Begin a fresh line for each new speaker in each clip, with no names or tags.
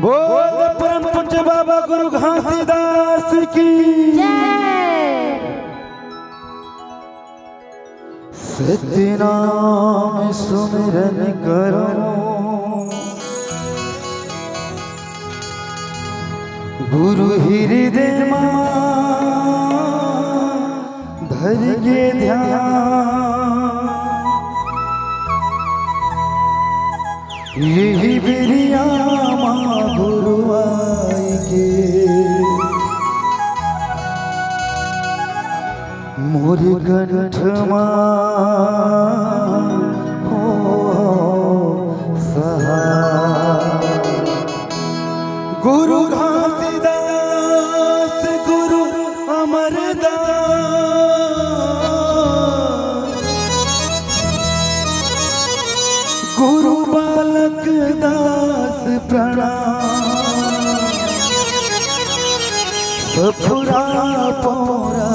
बोल परम पूज्य बाबा गुरु घासीदास की सत्य नाम सुमिरन करो गुरु हृदय धर के ध्यान यही बिरिया माँ गुरु आई के मोर कंठ हो सहा गुरु घासीदास गुरु अमरदास गुरु बालक दास प्रणाम सफुरा पौरा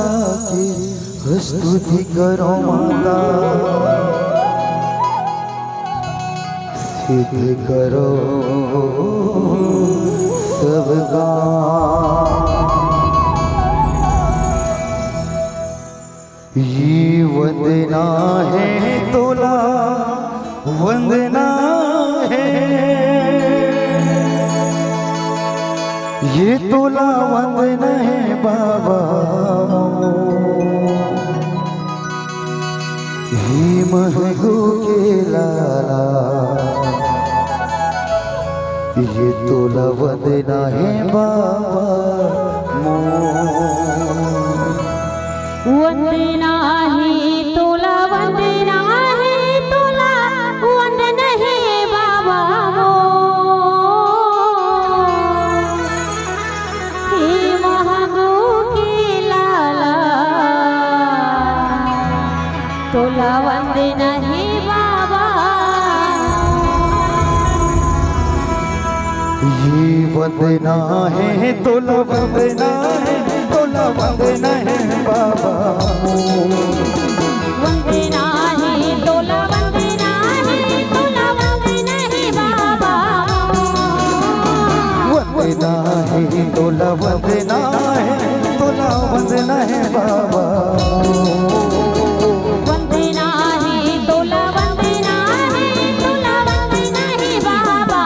की स्तुति करो माता सिद्ध करो सबका ये वंदना है तोला वंदना है ये तोला वंदना है बाबा ही महगो के लाला ये तोला वंदना है बाबा
वंदना है तोला वंदना है तोला वंदना है बाबा मो हे महगो के लाला तोला वंदना है बाबा
ये वंदना है तोला वंदना है तोला वंदना है बाबा
वंदना है तोला वंदना है तोला वंदना है बाबा
वंदना है तोला वंदना है तोला वंदना है बाबा
वंदना है तोला वंदना है तोला वंदना है बाबा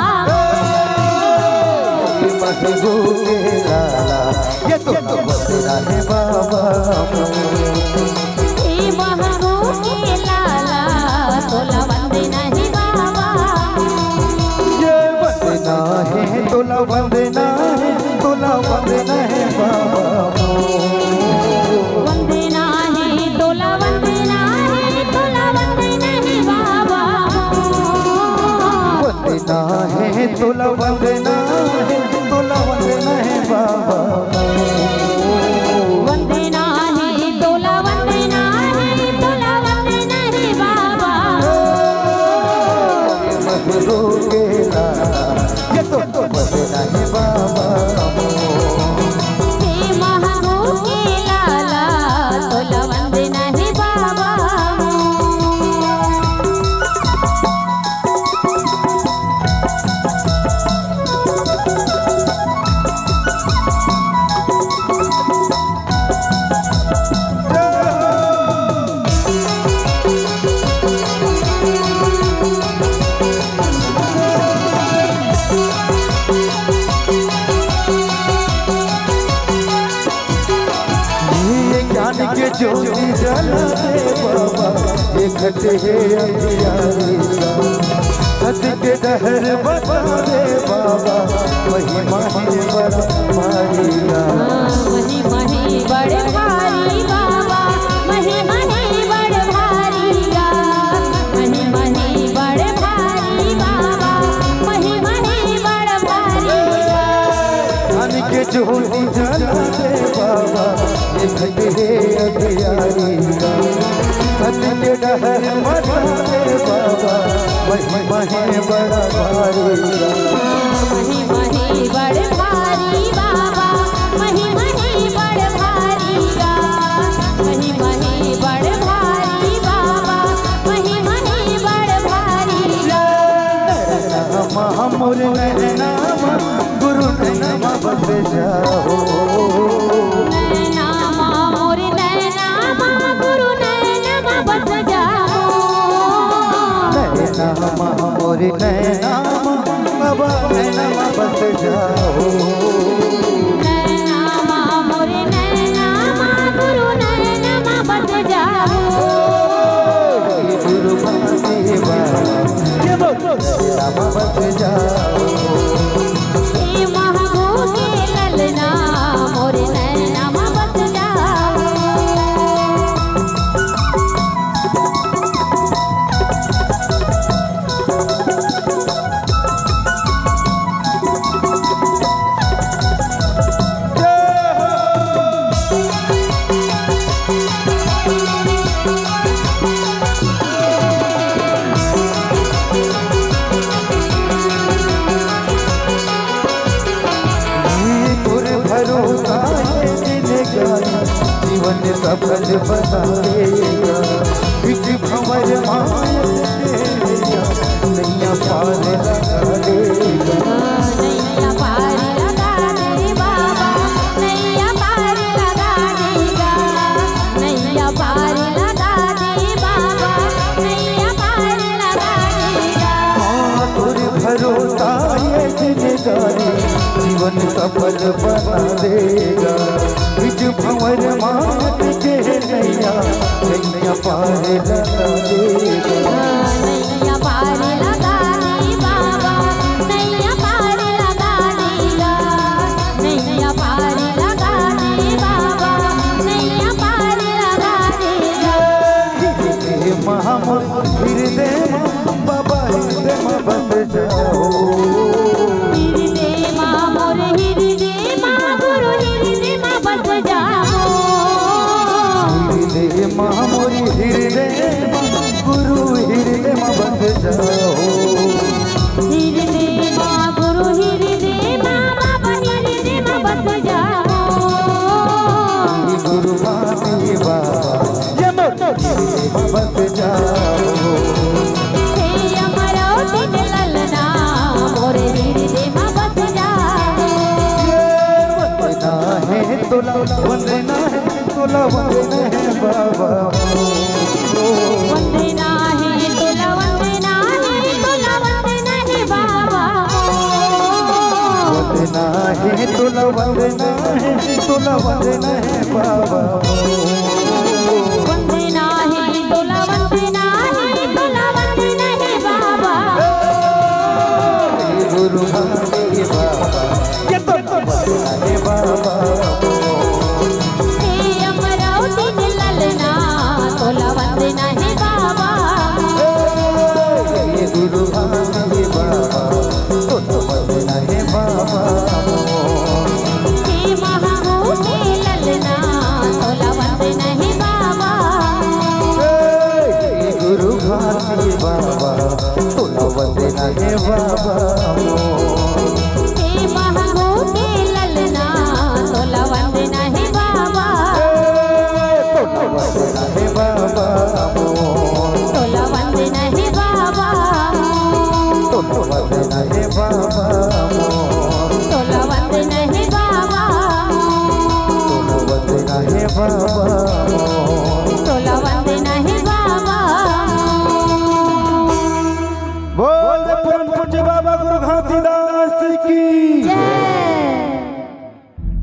महगो के लाला ये तो वंदना है बाबा
हे महगो के लाला तोला वंदना है बाबा
ये वंदना है तोला वंदना है तोला वंदना है बाबा
वंदना है तोला वंदना है तोला वंदना है बाबा
वंदना है तोला वंदना है तोला वंदना है बाबा
वंदना है तोला वंदना है तोला वंदना है बाबा
महगो के लाला ये तो वंदना है बाबा
हे महगो के लाला तोला वंदना है बाबा
के ज्योति जला दे बाबा ये घटे है अंधियारी सत्य के डहर बता दे बाबा वही माही बड़ा मारिया
मही मही बड़े भारी बाबा मही मही बड़े भारी मही मही बड़े भारी बाबा मही मही बड़े भारी
धन के ज्योति जला दे बाबा ये घटे है अंधियारी सत्य के डहर बता दे बाबा वही माही बड़ा मारिया
मही मही बड़े भारी बाबा मही मही बड़े भारी मही मही बड़े भारी बाबा मही मही बड़े भारी
मोर नैना गुरु नैना बस जाओ
नैना माँ मोरे नैना माँ गुरु नैना बस जाओ
नैना मोरी नैना बाबा नैना बस जाओ
नैना माँ मोरे नैना माँ गुरु नैना बस जाओ
गुरु भाती बाबा बस जाओ
हे महाभोगे ललना मोरे नैना बस जाओ
भरोसा जीवन सफल बनाएगा बिच भंवर नैया पार लगा देगा
नैया पार लगा दे बाबा नैया पार लगा देगा नैया पार लगा दे बाबा नैया पार लगा देगा
तुर भरोसा ये जिंदगानी जीवन सफल बना देगा बिच भंवर माट के नैया नैया पार लगा देगा
नैया पार लगा दे बाबा नैया पार लगा देगा नैया पार लगा दे बाबा नैया पार लगा देगा
महामोर हृदय बाबा हृदय बस जाओ
हृदय माँ मोर हृदय माँ गुरु हृदय माँ बस जाओ
हृदय महामोरी हृदय गुरु हृदय बस जाओ
हृदय माँ गुरु हृदय माँ बाबा हृदय माँ बस जाओ
गुरु भाती बाबा बस जाओ
हे अमरौती ललना मोर हृदय माँ बस जाओ
वंदना है तोला वंदना है तोला वंदना है बाबा
वंदना है तोला वंदना है तोला वंदना है बाबा
वंदना है तोला वंदना है तोला वंदना है बाबा
वंदना है तोला वंदना है तोला वंदना है बाबा
गुरु भाती बाबा ये तो वंदना है बाबा
हे अमरौती ललना तोला वंदना है बाबा
ये गुरु भाती बाबा तो वंदना है बाबा
हे महाभोगे ललना तोला वंदना है बाबा
गुरु भाती बाबा तोला वंदना है बाबा
हे महाभोगे ललना तोला वंदना है बाबा
तोला वंदना है बाबा
तोला वंदना है बाबा
तोला वंदना है बाबा
तोला वंदना है बाबा
तोला वंदना है बाबा